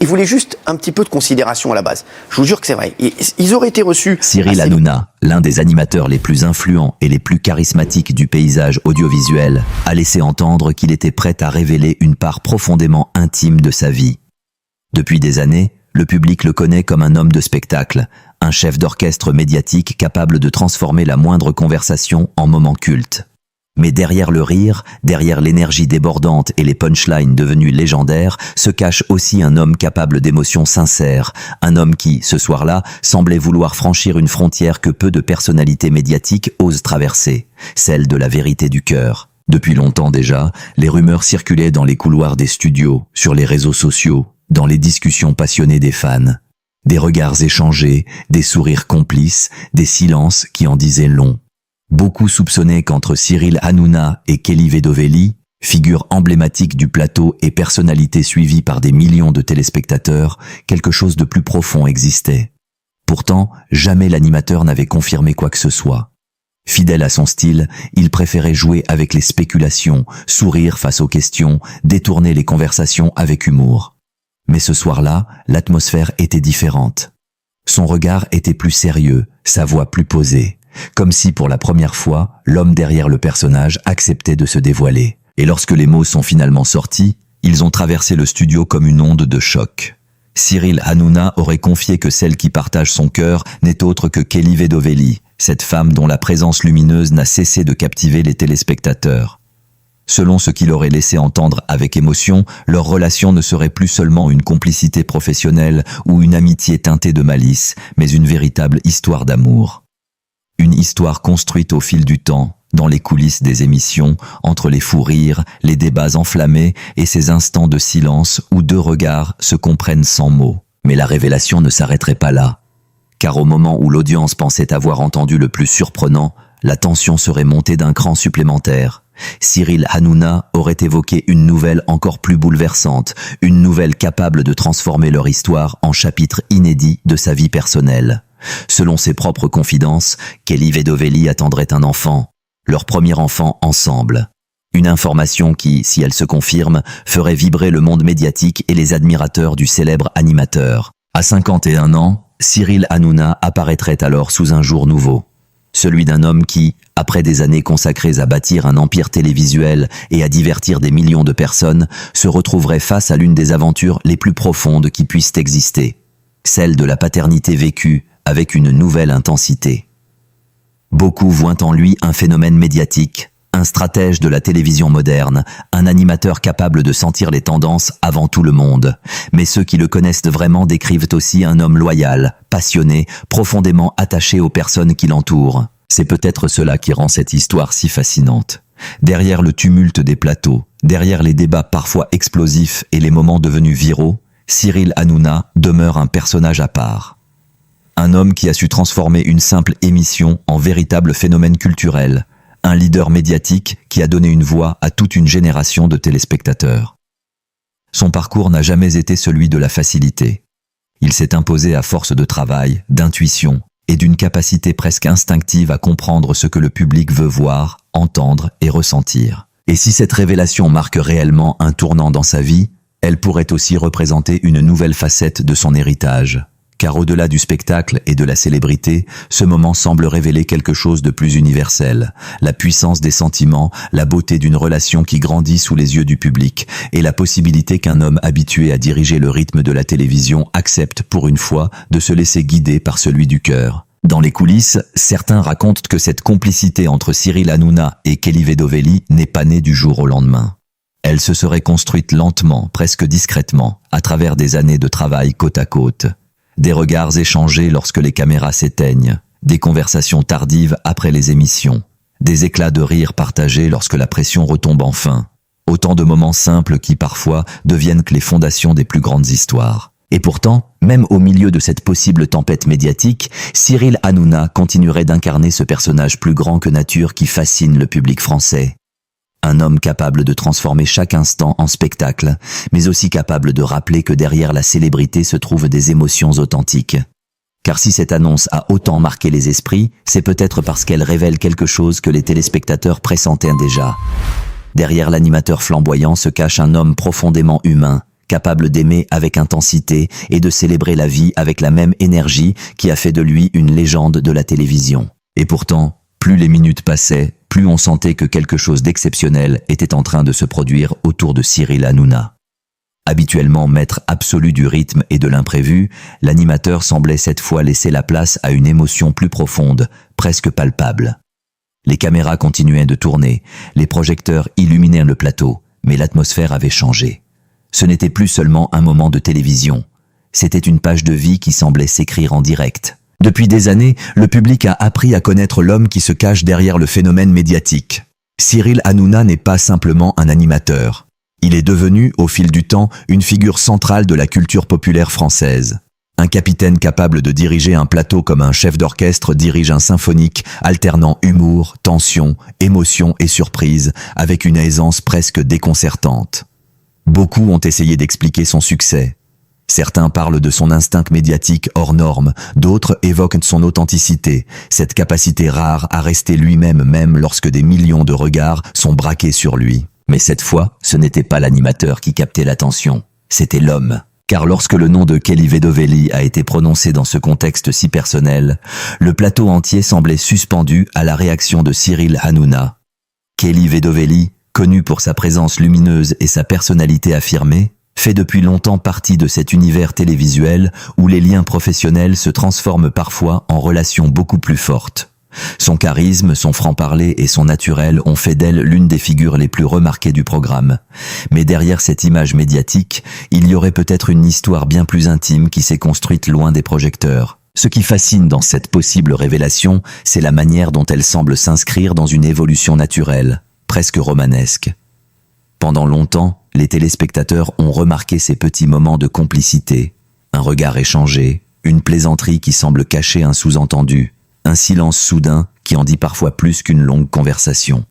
Ils voulaient juste un petit peu de considération à la base. Je vous jure que c'est vrai. Ils auraient été reçus... Cyril Hanouna, l'un des animateurs les plus influents et les plus charismatiques du paysage audiovisuel, a laissé entendre qu'il était prêt à révéler une part profondément intime de sa vie. Depuis des années, le public le connaît comme un homme de spectacle, un chef d'orchestre médiatique capable de transformer la moindre conversation en moment culte. Mais derrière le rire, derrière l'énergie débordante et les punchlines devenues légendaires, se cache aussi un homme capable d'émotions sincères, un homme qui, ce soir-là, semblait vouloir franchir une frontière que peu de personnalités médiatiques osent traverser, celle de la vérité du cœur. Depuis longtemps déjà, les rumeurs circulaient dans les couloirs des studios, sur les réseaux sociaux, dans les discussions passionnées des fans. Des regards échangés, des sourires complices, des silences qui en disaient long. Beaucoup soupçonnaient qu'entre Cyril Hanouna et Kelly Vedovelli, figure emblématique du plateau et personnalité suivie par des millions de téléspectateurs, quelque chose de plus profond existait. Pourtant, jamais l'animateur n'avait confirmé quoi que ce soit. Fidèle à son style, il préférait jouer avec les spéculations, sourire face aux questions, détourner les conversations avec humour. Mais ce soir-là, l'atmosphère était différente. Son regard était plus sérieux, sa voix plus posée. Comme si pour la première fois, l'homme derrière le personnage acceptait de se dévoiler. Et lorsque les mots sont finalement sortis, ils ont traversé le studio comme une onde de choc. Cyril Hanouna aurait confié que celle qui partage son cœur n'est autre que Kelly Vedovelli, cette femme dont la présence lumineuse n'a cessé de captiver les téléspectateurs. Selon ce qu'il aurait laissé entendre avec émotion, leur relation ne serait plus seulement une complicité professionnelle ou une amitié teintée de malice, mais une véritable histoire d'amour. Une histoire construite au fil du temps, dans les coulisses des émissions, entre les fous rires, les débats enflammés et ces instants de silence où deux regards se comprennent sans mots. Mais la révélation ne s'arrêterait pas là. Car au moment où l'audience pensait avoir entendu le plus surprenant, la tension serait montée d'un cran supplémentaire. Cyril Hanouna aurait évoqué une nouvelle encore plus bouleversante, une nouvelle capable de transformer leur histoire en chapitre inédit de sa vie personnelle. Selon ses propres confidences, Kelly Vedovelli attendrait un enfant, leur premier enfant ensemble. Une information qui, si elle se confirme, ferait vibrer le monde médiatique et les admirateurs du célèbre animateur. À 51 ans, Cyril Hanouna apparaîtrait alors sous un jour nouveau. Celui d'un homme qui, après des années consacrées à bâtir un empire télévisuel et à divertir des millions de personnes, se retrouverait face à l'une des aventures les plus profondes qui puissent exister. Celle de la paternité vécue avec une nouvelle intensité. Beaucoup voient en lui un phénomène médiatique, un stratège de la télévision moderne, un animateur capable de sentir les tendances avant tout le monde. Mais ceux qui le connaissent vraiment décrivent aussi un homme loyal, passionné, profondément attaché aux personnes qui l'entourent. C'est peut-être cela qui rend cette histoire si fascinante. Derrière le tumulte des plateaux, derrière les débats parfois explosifs et les moments devenus viraux, Cyril Hanouna demeure un personnage à part. Un homme qui a su transformer une simple émission en véritable phénomène culturel, un leader médiatique qui a donné une voix à toute une génération de téléspectateurs. Son parcours n'a jamais été celui de la facilité. Il s'est imposé à force de travail, d'intuition et d'une capacité presque instinctive à comprendre ce que le public veut voir, entendre et ressentir. Et si cette révélation marque réellement un tournant dans sa vie, elle pourrait aussi représenter une nouvelle facette de son héritage. Car au-delà du spectacle et de la célébrité, ce moment semble révéler quelque chose de plus universel. La puissance des sentiments, la beauté d'une relation qui grandit sous les yeux du public, et la possibilité qu'un homme habitué à diriger le rythme de la télévision accepte pour une fois de se laisser guider par celui du cœur. Dans les coulisses, certains racontent que cette complicité entre Cyril Hanouna et Kelly Vedovelli n'est pas née du jour au lendemain. Elle se serait construite lentement, presque discrètement, à travers des années de travail côte à côte. Des regards échangés lorsque les caméras s'éteignent, des conversations tardives après les émissions, des éclats de rire partagés lorsque la pression retombe enfin. Autant de moments simples qui parfois deviennent que les fondations des plus grandes histoires. Et pourtant, même au milieu de cette possible tempête médiatique, Cyril Hanouna continuerait d'incarner ce personnage plus grand que nature qui fascine le public français. Un homme capable de transformer chaque instant en spectacle, mais aussi capable de rappeler que derrière la célébrité se trouvent des émotions authentiques. Car si cette annonce a autant marqué les esprits, c'est peut-être parce qu'elle révèle quelque chose que les téléspectateurs pressentaient déjà. Derrière l'animateur flamboyant se cache un homme profondément humain, capable d'aimer avec intensité et de célébrer la vie avec la même énergie qui a fait de lui une légende de la télévision. Et pourtant, plus les minutes passaient, plus on sentait que quelque chose d'exceptionnel était en train de se produire autour de Cyril Hanouna. Habituellement maître absolu du rythme et de l'imprévu, l'animateur semblait cette fois laisser la place à une émotion plus profonde, presque palpable. Les caméras continuaient de tourner, les projecteurs illuminaient le plateau, mais l'atmosphère avait changé. Ce n'était plus seulement un moment de télévision, c'était une page de vie qui semblait s'écrire en direct. Depuis des années, le public a appris à connaître l'homme qui se cache derrière le phénomène médiatique. Cyril Hanouna n'est pas simplement un animateur. Il est devenu, au fil du temps, une figure centrale de la culture populaire française. Un capitaine capable de diriger un plateau comme un chef d'orchestre dirige un symphonique, alternant humour, tension, émotion et surprise, avec une aisance presque déconcertante. Beaucoup ont essayé d'expliquer son succès. Certains parlent de son instinct médiatique hors norme, d'autres évoquent son authenticité, cette capacité rare à rester lui-même même lorsque des millions de regards sont braqués sur lui. Mais cette fois, ce n'était pas l'animateur qui captait l'attention, c'était l'homme. Car lorsque le nom de Kelly Vedovelli a été prononcé dans ce contexte si personnel, le plateau entier semblait suspendu à la réaction de Cyril Hanouna. Kelly Vedovelli, connu pour sa présence lumineuse et sa personnalité affirmée, fait depuis longtemps partie de cet univers télévisuel où les liens professionnels se transforment parfois en relations beaucoup plus fortes. Son charisme, son franc-parler et son naturel ont fait d'elle l'une des figures les plus remarquées du programme. Mais derrière cette image médiatique, il y aurait peut-être une histoire bien plus intime qui s'est construite loin des projecteurs. Ce qui fascine dans cette possible révélation, c'est la manière dont elle semble s'inscrire dans une évolution naturelle, presque romanesque. Pendant longtemps, les téléspectateurs ont remarqué ces petits moments de complicité. Un regard échangé, une plaisanterie qui semble cacher un sous-entendu. Un silence soudain qui en dit parfois plus qu'une longue conversation.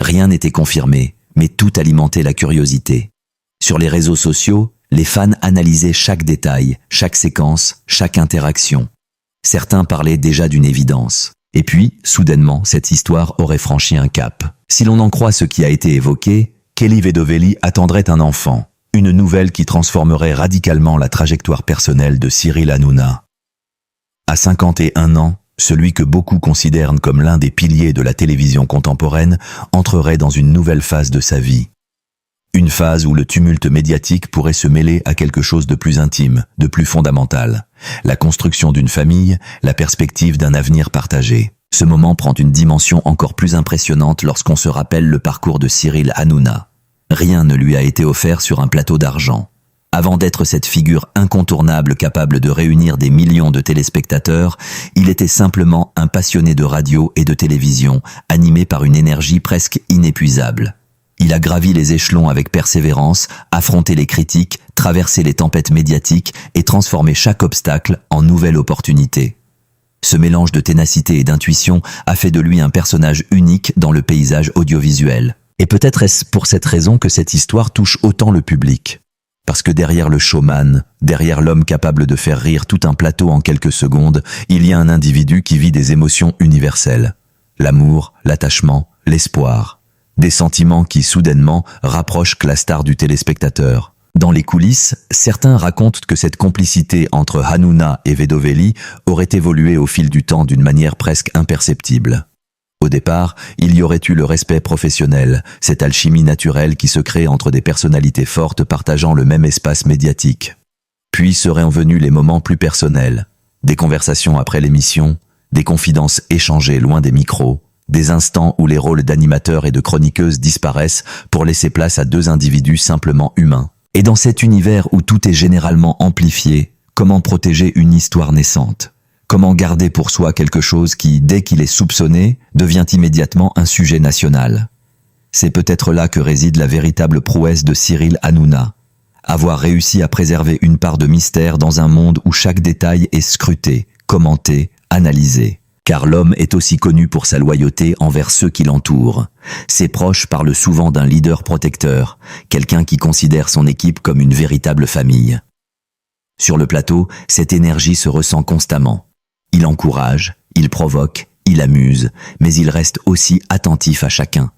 Rien n'était confirmé, mais tout alimentait la curiosité. Sur les réseaux sociaux, les fans analysaient chaque détail, chaque séquence, chaque interaction. Certains parlaient déjà d'une évidence. Et puis, soudainement, cette histoire aurait franchi un cap. Si l'on en croit ce qui a été évoqué, Kelly Vedovelli attendrait un enfant. Une nouvelle qui transformerait radicalement la trajectoire personnelle de Cyril Hanouna. À 51 ans, celui que beaucoup considèrent comme l'un des piliers de la télévision contemporaine entrerait dans une nouvelle phase de sa vie. Une phase où le tumulte médiatique pourrait se mêler à quelque chose de plus intime, de plus fondamental. La construction d'une famille, la perspective d'un avenir partagé. Ce moment prend une dimension encore plus impressionnante lorsqu'on se rappelle le parcours de Cyril Hanouna. Rien ne lui a été offert sur un plateau d'argent. Avant d'être cette figure incontournable capable de réunir des millions de téléspectateurs, il était simplement un passionné de radio et de télévision, animé par une énergie presque inépuisable. Il a gravi les échelons avec persévérance, affronté les critiques, traversé les tempêtes médiatiques et transformé chaque obstacle en nouvelle opportunité. Ce mélange de ténacité et d'intuition a fait de lui un personnage unique dans le paysage audiovisuel. Et peut-être est-ce pour cette raison que cette histoire touche autant le public. Parce que derrière le showman, derrière l'homme capable de faire rire tout un plateau en quelques secondes, il y a un individu qui vit des émotions universelles. L'amour, l'attachement, l'espoir. Des sentiments qui, soudainement, rapprochent la star du téléspectateur. Dans les coulisses, certains racontent que cette complicité entre Hanouna et Vedovelli aurait évolué au fil du temps d'une manière presque imperceptible. Au départ, il y aurait eu le respect professionnel, cette alchimie naturelle qui se crée entre des personnalités fortes partageant le même espace médiatique. Puis seraient venus les moments plus personnels, des conversations après l'émission, des confidences échangées loin des micros, des instants où les rôles d'animateur et de chroniqueuse disparaissent pour laisser place à deux individus simplement humains. Et dans cet univers où tout est généralement amplifié, comment protéger une histoire naissante ? Comment garder pour soi quelque chose qui, dès qu'il est soupçonné, devient immédiatement un sujet national? C'est peut-être là que réside la véritable prouesse de Cyril Hanouna. Avoir réussi à préserver une part de mystère dans un monde où chaque détail est scruté, commenté, analysé. Car l'homme est aussi connu pour sa loyauté envers ceux qui l'entourent. Ses proches parlent souvent d'un leader protecteur, quelqu'un qui considère son équipe comme une véritable famille. Sur le plateau, cette énergie se ressent constamment. Il encourage, il provoque, il amuse, mais il reste aussi attentif à chacun.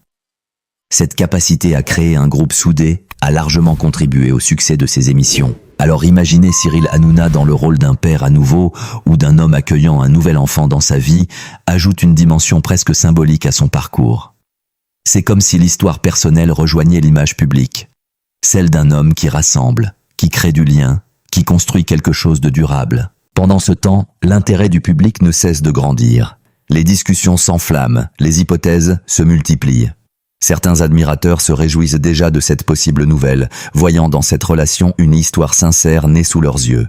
Cette capacité à créer un groupe soudé, a largement contribué au succès de ses émissions. Alors imaginez Cyril Hanouna dans le rôle d'un père à nouveau ou d'un homme accueillant un nouvel enfant dans sa vie ajoute une dimension presque symbolique à son parcours. C'est comme si l'histoire personnelle rejoignait l'image publique. Celle d'un homme qui rassemble, qui crée du lien, qui construit quelque chose de durable. Pendant ce temps, l'intérêt du public ne cesse de grandir. Les discussions s'enflamment, les hypothèses se multiplient. Certains admirateurs se réjouissent déjà de cette possible nouvelle, voyant dans cette relation une histoire sincère née sous leurs yeux.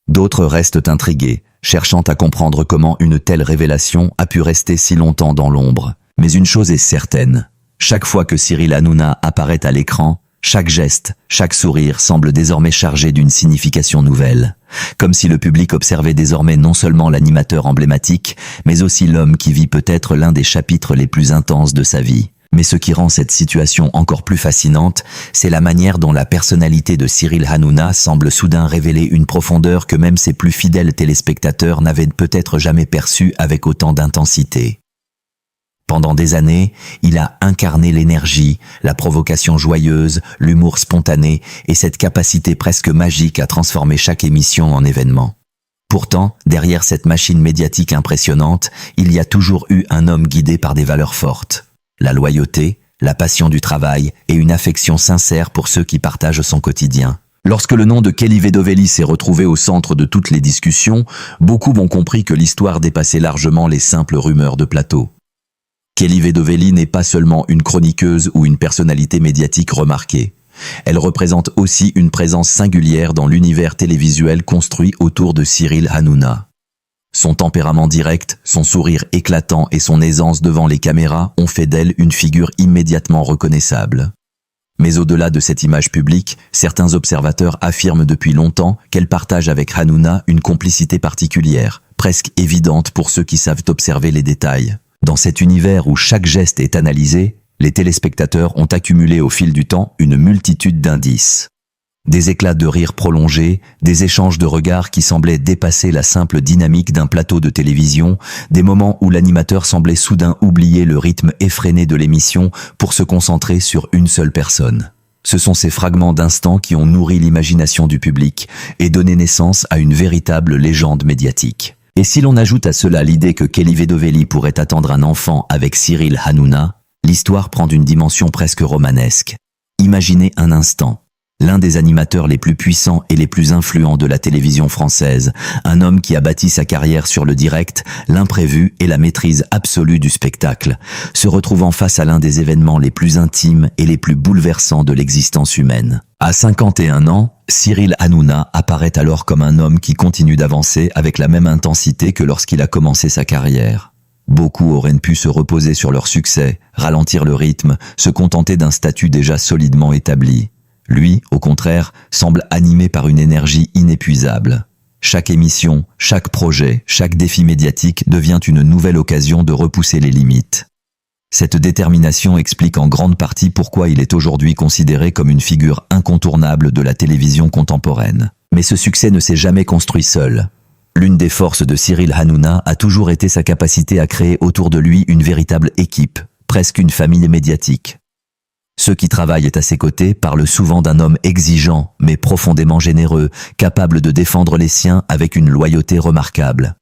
D'autres restent intrigués, cherchant à comprendre comment une telle révélation a pu rester si longtemps dans l'ombre. Mais une chose est certaine, chaque fois que Cyril Hanouna apparaît à l'écran, chaque geste, chaque sourire semble désormais chargé d'une signification nouvelle. Comme si le public observait désormais non seulement l'animateur emblématique, mais aussi l'homme qui vit peut-être l'un des chapitres les plus intenses de sa vie. Mais ce qui rend cette situation encore plus fascinante, c'est la manière dont la personnalité de Cyril Hanouna semble soudain révéler une profondeur que même ses plus fidèles téléspectateurs n'avaient peut-être jamais perçue avec autant d'intensité. Pendant des années, il a incarné l'énergie, la provocation joyeuse, l'humour spontané et cette capacité presque magique à transformer chaque émission en événement. Pourtant, derrière cette machine médiatique impressionnante, il y a toujours eu un homme guidé par des valeurs fortes. La loyauté, la passion du travail et une affection sincère pour ceux qui partagent son quotidien. Lorsque le nom de Kelly Vedovelli s'est retrouvé au centre de toutes les discussions, beaucoup ont compris que l'histoire dépassait largement les simples rumeurs de plateau. Kelly Vedovelli n'est pas seulement une chroniqueuse ou une personnalité médiatique remarquée. Elle représente aussi une présence singulière dans l'univers télévisuel construit autour de Cyril Hanouna. Son tempérament direct, son sourire éclatant et son aisance devant les caméras ont fait d'elle une figure immédiatement reconnaissable. Mais au-delà de cette image publique, certains observateurs affirment depuis longtemps qu'elle partage avec Hanouna une complicité particulière, presque évidente pour ceux qui savent observer les détails. Dans cet univers où chaque geste est analysé, les téléspectateurs ont accumulé au fil du temps une multitude d'indices. Des éclats de rire prolongés, des échanges de regards qui semblaient dépasser la simple dynamique d'un plateau de télévision, des moments où l'animateur semblait soudain oublier le rythme effréné de l'émission pour se concentrer sur une seule personne. Ce sont ces fragments d'instants qui ont nourri l'imagination du public et donné naissance à une véritable légende médiatique. Et si l'on ajoute à cela l'idée que Kelly Vedovelli pourrait attendre un enfant avec Cyril Hanouna, l'histoire prend une dimension presque romanesque. Imaginez un instant. L'un des animateurs les plus puissants et les plus influents de la télévision française, un homme qui a bâti sa carrière sur le direct, l'imprévu et la maîtrise absolue du spectacle, se retrouvant face à l'un des événements les plus intimes et les plus bouleversants de l'existence humaine. À 51 ans, Cyril Hanouna apparaît alors comme un homme qui continue d'avancer avec la même intensité que lorsqu'il a commencé sa carrière. Beaucoup auraient pu se reposer sur leur succès, ralentir le rythme, se contenter d'un statut déjà solidement établi. Lui, au contraire, semble animé par une énergie inépuisable. Chaque émission, chaque projet, chaque défi médiatique devient une nouvelle occasion de repousser les limites. Cette détermination explique en grande partie pourquoi il est aujourd'hui considéré comme une figure incontournable de la télévision contemporaine. Mais ce succès ne s'est jamais construit seul. L'une des forces de Cyril Hanouna a toujours été sa capacité à créer autour de lui une véritable équipe, presque une famille médiatique. Ceux qui travaillent à ses côtés parlent souvent d'un homme exigeant, mais profondément généreux, capable de défendre les siens avec une loyauté remarquable.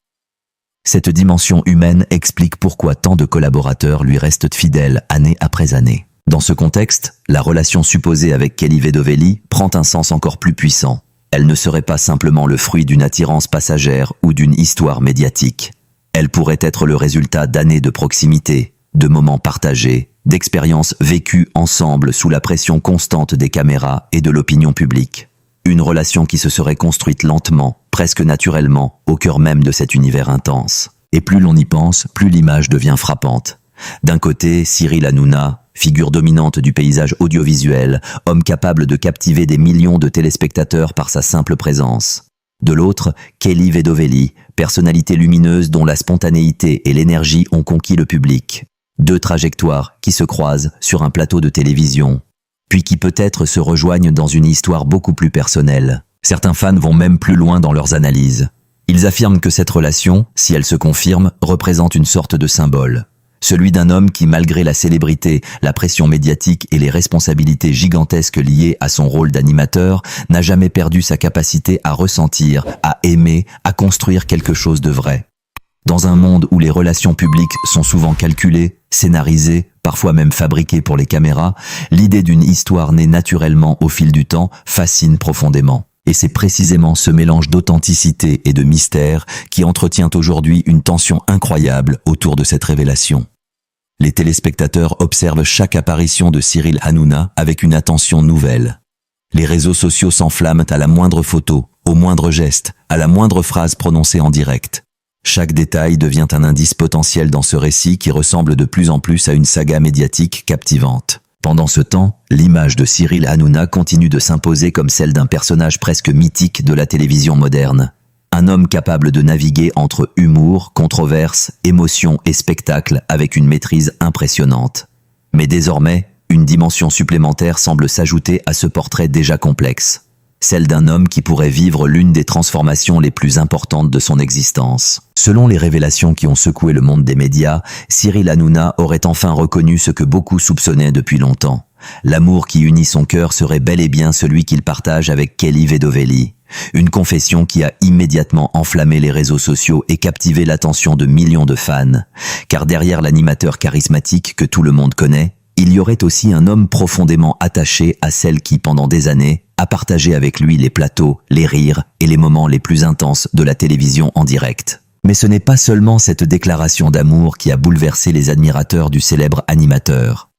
Cette dimension humaine explique pourquoi tant de collaborateurs lui restent fidèles année après année. Dans ce contexte, la relation supposée avec Kelly Vedovelli prend un sens encore plus puissant. Elle ne serait pas simplement le fruit d'une attirance passagère ou d'une histoire médiatique. Elle pourrait être le résultat d'années de proximité, de moments partagés, d'expériences vécues ensemble sous la pression constante des caméras et de l'opinion publique. Une relation qui se serait construite lentement, presque naturellement, au cœur même de cet univers intense. Et plus l'on y pense, plus l'image devient frappante. D'un côté, Cyril Hanouna, figure dominante du paysage audiovisuel, homme capable de captiver des millions de téléspectateurs par sa simple présence. De l'autre, Kelly Vedovelli, personnalité lumineuse dont la spontanéité et l'énergie ont conquis le public. Deux trajectoires qui se croisent sur un plateau de télévision, puis qui peut-être se rejoignent dans une histoire beaucoup plus personnelle. Certains fans vont même plus loin dans leurs analyses. Ils affirment que cette relation, si elle se confirme, représente une sorte de symbole. Celui d'un homme qui, malgré la célébrité, la pression médiatique et les responsabilités gigantesques liées à son rôle d'animateur, n'a jamais perdu sa capacité à ressentir, à aimer, à construire quelque chose de vrai. Dans un monde où les relations publiques sont souvent calculées, scénarisées, parfois même fabriquées pour les caméras, l'idée d'une histoire née naturellement au fil du temps fascine profondément. Et c'est précisément ce mélange d'authenticité et de mystère qui entretient aujourd'hui une tension incroyable autour de cette révélation. Les téléspectateurs observent chaque apparition de Cyril Hanouna avec une attention nouvelle. Les réseaux sociaux s'enflamment à la moindre photo, au moindre geste, à la moindre phrase prononcée en direct. Chaque détail devient un indice potentiel dans ce récit qui ressemble de plus en plus à une saga médiatique captivante. Pendant ce temps, l'image de Cyril Hanouna continue de s'imposer comme celle d'un personnage presque mythique de la télévision moderne. Un homme capable de naviguer entre humour, controverse, émotion et spectacle avec une maîtrise impressionnante. Mais désormais, une dimension supplémentaire semble s'ajouter à ce portrait déjà complexe. Celle d'un homme qui pourrait vivre l'une des transformations les plus importantes de son existence. Selon les révélations qui ont secoué le monde des médias, Cyril Hanouna aurait enfin reconnu ce que beaucoup soupçonnaient depuis longtemps. L'amour qui unit son cœur serait bel et bien celui qu'il partage avec Kelly Vedovelli. Une confession qui a immédiatement enflammé les réseaux sociaux et captivé l'attention de millions de fans. Car derrière l'animateur charismatique que tout le monde connaît, il y aurait aussi un homme profondément attaché à celle qui, pendant des années, a partagé avec lui les plateaux, les rires et les moments les plus intenses de la télévision en direct. Mais ce n'est pas seulement cette déclaration d'amour qui a bouleversé les admirateurs du célèbre animateur.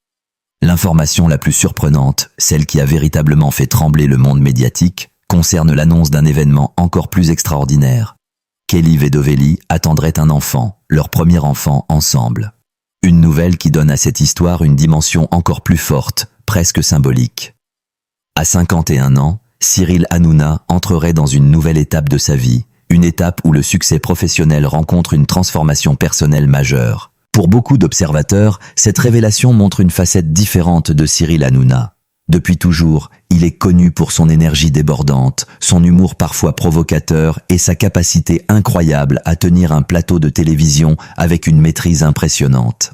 L'information la plus surprenante, celle qui a véritablement fait trembler le monde médiatique, concerne l'annonce d'un événement encore plus extraordinaire. Kelly Vedovelli attendrait un enfant, leur premier enfant ensemble. Une nouvelle qui donne à cette histoire une dimension encore plus forte, presque symbolique. À 51 ans, Cyril Hanouna entrerait dans une nouvelle étape de sa vie, une étape où le succès professionnel rencontre une transformation personnelle majeure. Pour beaucoup d'observateurs, cette révélation montre une facette différente de Cyril Hanouna. Depuis toujours, il est connu pour son énergie débordante, son humour parfois provocateur et sa capacité incroyable à tenir un plateau de télévision avec une maîtrise impressionnante.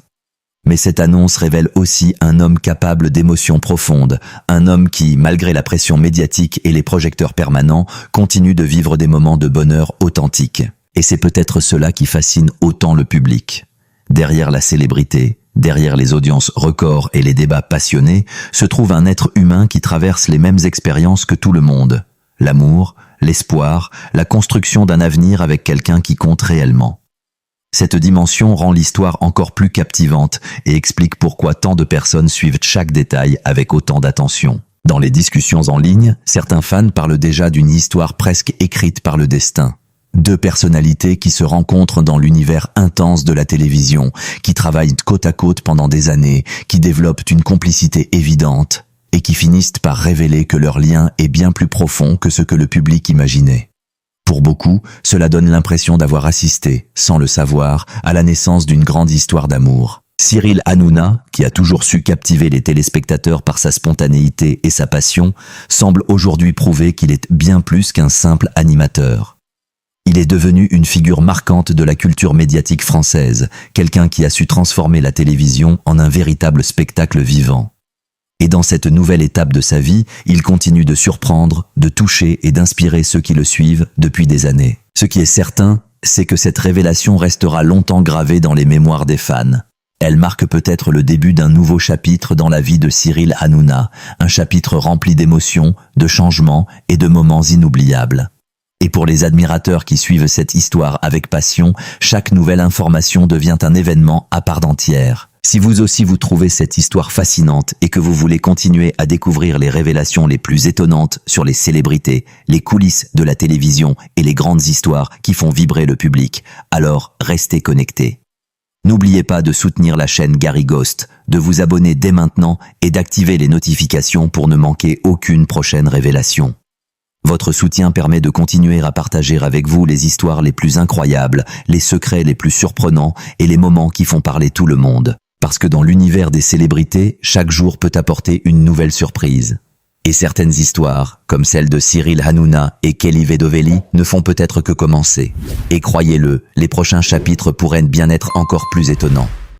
Mais cette annonce révèle aussi un homme capable d'émotions profondes, un homme qui, malgré la pression médiatique et les projecteurs permanents, continue de vivre des moments de bonheur authentiques. Et c'est peut-être cela qui fascine autant le public. Derrière la célébrité, derrière les audiences records et les débats passionnés, se trouve un être humain qui traverse les mêmes expériences que tout le monde. L'amour, l'espoir, la construction d'un avenir avec quelqu'un qui compte réellement. Cette dimension rend l'histoire encore plus captivante et explique pourquoi tant de personnes suivent chaque détail avec autant d'attention. Dans les discussions en ligne, certains fans parlent déjà d'une histoire presque écrite par le destin. Deux personnalités qui se rencontrent dans l'univers intense de la télévision, qui travaillent côte à côte pendant des années, qui développent une complicité évidente et qui finissent par révéler que leur lien est bien plus profond que ce que le public imaginait. Pour beaucoup, cela donne l'impression d'avoir assisté, sans le savoir, à la naissance d'une grande histoire d'amour. Cyril Hanouna, qui a toujours su captiver les téléspectateurs par sa spontanéité et sa passion, semble aujourd'hui prouver qu'il est bien plus qu'un simple animateur. Il est devenu une figure marquante de la culture médiatique française, quelqu'un qui a su transformer la télévision en un véritable spectacle vivant. Et dans cette nouvelle étape de sa vie, il continue de surprendre, de toucher et d'inspirer ceux qui le suivent depuis des années. Ce qui est certain, c'est que cette révélation restera longtemps gravée dans les mémoires des fans. Elle marque peut-être le début d'un nouveau chapitre dans la vie de Cyril Hanouna, un chapitre rempli d'émotions, de changements et de moments inoubliables. Et pour les admirateurs qui suivent cette histoire avec passion, chaque nouvelle information devient un événement à part entière. Si vous aussi vous trouvez cette histoire fascinante et que vous voulez continuer à découvrir les révélations les plus étonnantes sur les célébrités, les coulisses de la télévision et les grandes histoires qui font vibrer le public, alors restez connectés. N'oubliez pas de soutenir la chaîne Gary Ghost, de vous abonner dès maintenant et d'activer les notifications pour ne manquer aucune prochaine révélation. Votre soutien permet de continuer à partager avec vous les histoires les plus incroyables, les secrets les plus surprenants et les moments qui font parler tout le monde. Parce que dans l'univers des célébrités, chaque jour peut apporter une nouvelle surprise. Et certaines histoires, comme celle de Cyril Hanouna et Kelly Vedovelli, ne font peut-être que commencer. Et croyez-le, les prochains chapitres pourraient bien être encore plus étonnants.